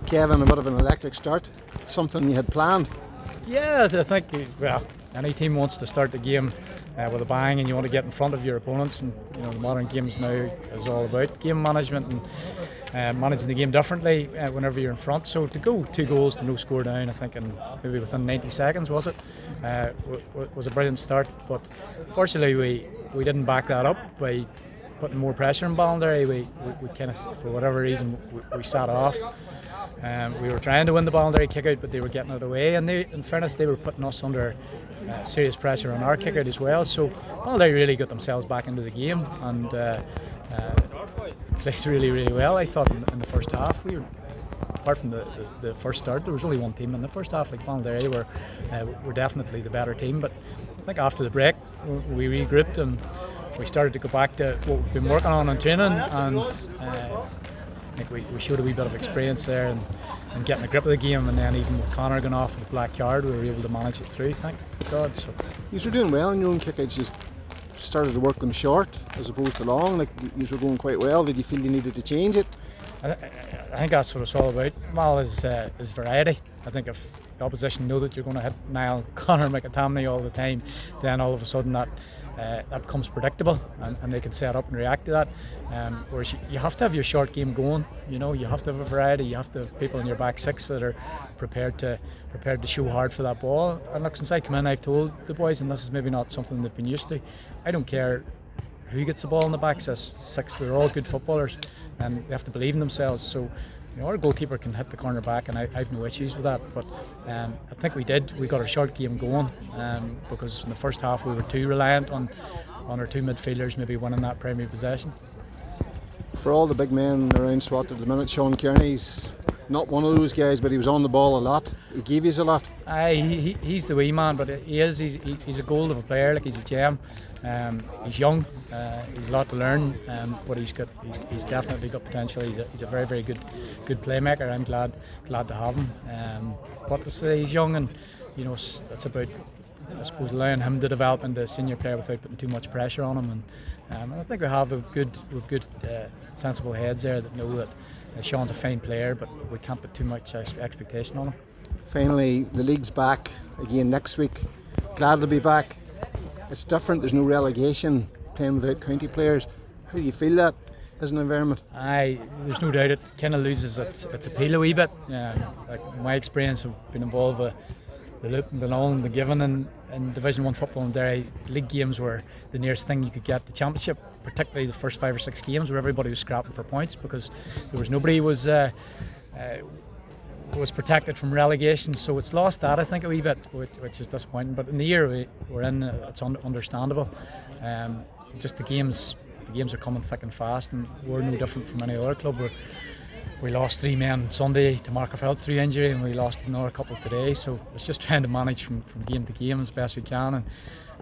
Kevin, a bit of an electric start, something you had planned. Yeah, I think, well, any team wants to start the game with a bang, and you want to get in front of your opponents. And the modern games now is all about game management and managing the game differently whenever you're in front. So to go 2 goals to no score down, I think, in maybe within 90 seconds, was it, was a brilliant start. But fortunately, we didn't back that up by putting more pressure on Ballinderry. We kind of, for whatever reason, we sat off. We were trying to win the Ballinderry kick-out, but they were getting out of the way, and in fairness, they were putting us under serious pressure on our kick-out as well. So Ballinderry really got themselves back into the game and played really, really well. I thought in the first half, apart from the first start, there was only one team in the first half. Like Ballinderry were definitely the better team, but I think after the break we regrouped and we started to go back to what we've been working on in training, and I think we showed a wee bit of experience there and getting a grip of the game, and then even with Connor going off with the black card, we were able to manage it through, thank God. So You were doing well in your own kick-outs, just started to work them short as opposed to long, like you were going quite well. Did you feel you needed to change it? I think that's what it's all about, Mal, is variety. I think if the opposition know that you're going to hit Niall, Connor, McAtamney all the time, then all of a sudden that becomes predictable, and they can set up and react to that. Whereas you have to have your short game going. You have to have a variety. You have to have people in your back six that are prepared to show hard for that ball. And look, since I come in, I've told the boys, and this is maybe not something they've been used to, I don't care who gets the ball in the back six. They're all good footballers, and they have to believe in themselves. So our goalkeeper can hit the corner back, and I have no issues with that. But I think we got our short game going because in the first half we were too reliant on our 2 midfielders maybe winning that primary possession. For all the big men around Swatragh at the minute, Sean Kearney's not one of those guys, but he was on the ball a lot. He gave you a lot. He's the wee man, but he's a gold of a player. Like, he's a gem. He's young. He's a lot to learn, but he's definitely got potential. He's a very, very good playmaker. I'm glad to have him. But he's young, and it's about, I suppose, allowing him to develop into a senior player without putting too much pressure on him. And I think we've good sensible heads there that know that Sean's a fine player, but we can't put too much expectation on him. Finally, the league's back again next week. Glad to be back. It's different. There's no relegation, playing without county players. How do you feel that as an environment? There's no doubt it kind of loses its appeal a wee bit. Like my experience of being involved with the loop and the long and the given in Division 1 football and Derry, league games were the nearest thing you could get to championship, particularly the first 5 or 6 games where everybody was scrapping for points because nobody was protected from relegation. So it's lost that, I think, a wee bit, which is disappointing. But in the year we're in, it's understandable. Just the games are coming thick and fast, and we're no different from any other club. We lost 3 men Sunday to Markerfeld through injury, and we lost another couple today. So it's just trying to manage from game to game as best we can.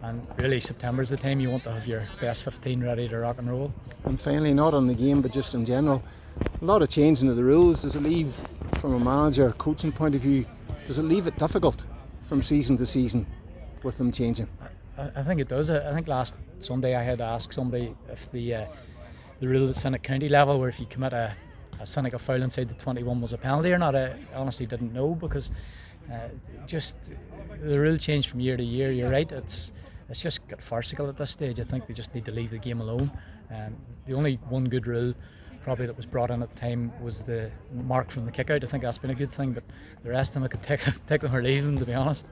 And really, September's the time you want to have your best 15 ready to rock and roll. And finally, not on the game, but just in general, a lot of changing of the rules. Does it leave, from a manager, coaching point of view, does it leave it difficult from season to season with them changing? I think it does. I think last Sunday I had to ask somebody if the rule that's in at county level, where if you commit a cynical foul inside the 21 was a penalty or not. I honestly didn't know, because just the rule changed from year to year. You're right, it's just got farcical at this stage. I think they just need to leave the game alone. The only one good rule probably that was brought in at the time was the mark from the kick out. I think that's been a good thing, but the rest of them I could take them or leave them, to be honest.